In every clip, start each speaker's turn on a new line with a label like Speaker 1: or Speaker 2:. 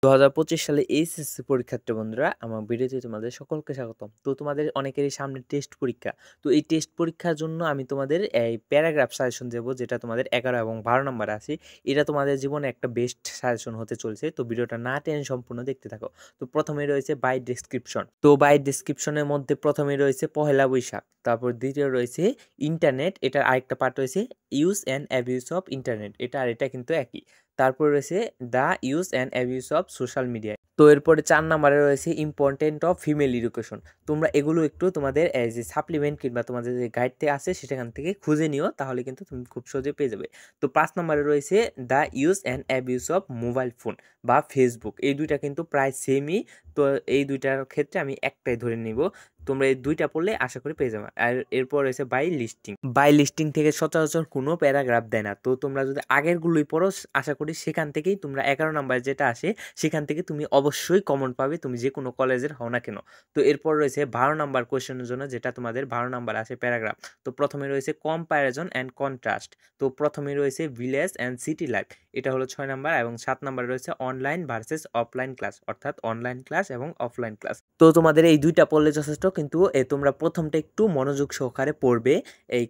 Speaker 1: 2025 সালে এইচএসসি পরীক্ষার্থী বন্ধুরা, আমার ভিডিওতে তোমাদের সকলকে স্বাগতম। তো তোমাদের অনেকেরই সামনে টেস্ট পরীক্ষা। তো এই টেস্ট পরীক্ষার জন্য আমি তোমাদের এই প্যারাগ্রাফ সাজেশন দেবো, যেটা তোমাদের 11 এবং 12 নাম্বার আছে। এটা তোমাদের জীবনে একটা বেস্ট সাজেশন হতে চলছে। তো ভিডিওটা না টেনে সম্পূর্ণ দেখতে থাকো। তো প্রথমে রয়েছে বাই ডেসক্রিপশন। তো বাই ডেসক্রিপশনের মধ্যে প্রথমে রয়েছে পহেলা বৈশাখ। তারপর দ্বিতীয় রয়েছে ইন্টারনেট। এটার আরেকটা পার্ট রয়েছে use and abuse of internet. এটা আর এটা কিন্তু একই। তারপর রয়েছে the use and abuse of social media. তো এরপরে 4 নাম্বারে রয়েছে ইম্পর্টেন্ট অফ ফিমেল এডুকেশন। তোমরা এগুলো একটু তোমাদের যে সাপ্লিমেন্ট কিংবা তোমাদের যে গাইডতে আছে সেখান থেকে খুঁজে নিও, তাহলে কিন্তু তুমি খুব সহজে পেয়ে যাবে। তো 5 নাম্বারে রয়েছে the use and abuse of mobile phone বা ফেসবুক। এই দুইটা কিন্তু প্রায় সেমই। তো এই দুইটার ক্ষেত্রে আমি একটাই ধরে নিব। তোমরা এই দুইটা পড়লে আশা করি পেয়ে যাবে। আর এরপর রয়েছে বাই লিস্টিং। বাই লিস্টিং থেকে সচরাচর কোনো প্যারাগ্রাফ দেয় না। তো তোমরা যদি আগেরগুলোই পড়ো, আশা করি সেখান থেকেই তোমরা 11 নাম্বার যেটা আসে সেখান থেকে তুমি অবশ্যই কমন পাবে, তুমি যে কোনো কলেজের হও না কেন। তো এরপর রয়েছে 12 নাম্বার কোয়েশ্চেনের জন্য, যেটা তোমাদের 12 নাম্বার আসে প্যারাগ্রাফ। তো প্রথমে রয়েছে কম্প্যারিজন অ্যান্ড কন্ট্রাস্ট। তো প্রথমে রয়েছে ভিলেজ অ্যান্ড সিটি লাইফ, এটা হলো 6 নাম্বার। এবং 7 নাম্বারে রয়েছে অনলাইন ভার্সেস অফলাইন ক্লাস, অর্থাৎ অনলাইন ক্লাস এবং অফলাইন ক্লাস। তো তোমাদের এই দুইটা পড়লে যথেষ্ট, কিন্তু তোমরা প্রথমটা একটু মনোযোগ সহকারে পড়বে। এই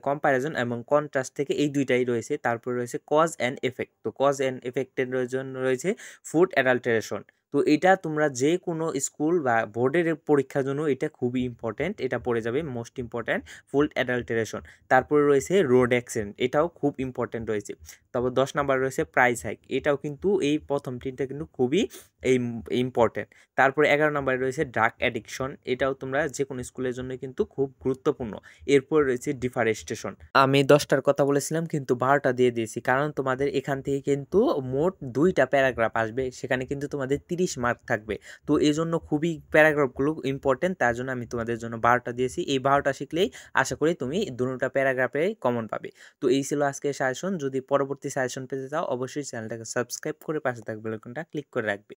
Speaker 1: কম্প্যারিজন এবং কন্ট্রাস্ট থেকে এই দুইটাই রয়েছে। তারপর রয়েছে কজ অ্যান্ড এফেক্ট। তো কজ অ্যান্ড এফেক্টের জন্য রয়েছে ফুড অ্যাডাল্টারেশন। তো এটা তোমরা যে কোনো স্কুল বা বোর্ডের পরীক্ষার জন্য এটা খুবই ইম্পর্টেন্ট, এটা পড়ে যাবে মোস্ট ইম্পর্টেন্ট, ফুড অ্যাডাল্টারেশন। তারপরে রয়েছে রোড অ্যাক্সিডেন্ট, এটাও খুব ইম্পর্টেন্ট রয়েছে। তারপর 10 নাম্বার রয়েছে প্রাইস হাইক, এটাও কিন্তু এই প্রথম তিনটা কিন্তু খুবই এই ইম্পর্টেন্ট। তারপরে 11 নাম্বারে রয়েছে ড্রাগ অ্যাডিকশন, এটাও তোমরা যে কোনো স্কুলের জন্য কিন্তু খুব গুরুত্বপূর্ণ। এরপর রয়েছে ডিফারেস্টেশন। আমি 10টার কথা বলেছিলাম কিন্তু 12টা দিয়ে দিয়েছি, কারণ তোমাদের এখান থেকে কিন্তু মোট 2টা প্যারাগ্রাফ আসবে, সেখানে কিন্তু তোমাদের 30 মার্ক থাকবে। তো এই জন্য খুবই প্যারাগ্রাফগুলো ইম্পর্টেন্ট, তার জন্য আমি তোমাদের জন্য 12টা দিয়েছি। এই 12টা শিখলেই আশা করি তুমি দুটোটা প্যারাগ্রাফে কমন পাবে। তো এই ছিল আজকের সাজেশন। যদি পরবর্তী সাজেশন পেতে চাও, অবশ্যই চ্যানেলটাকে সাবস্ক্রাইব করে পাশে থাকা বেল আইকনটা ক্লিক করে রাখবে।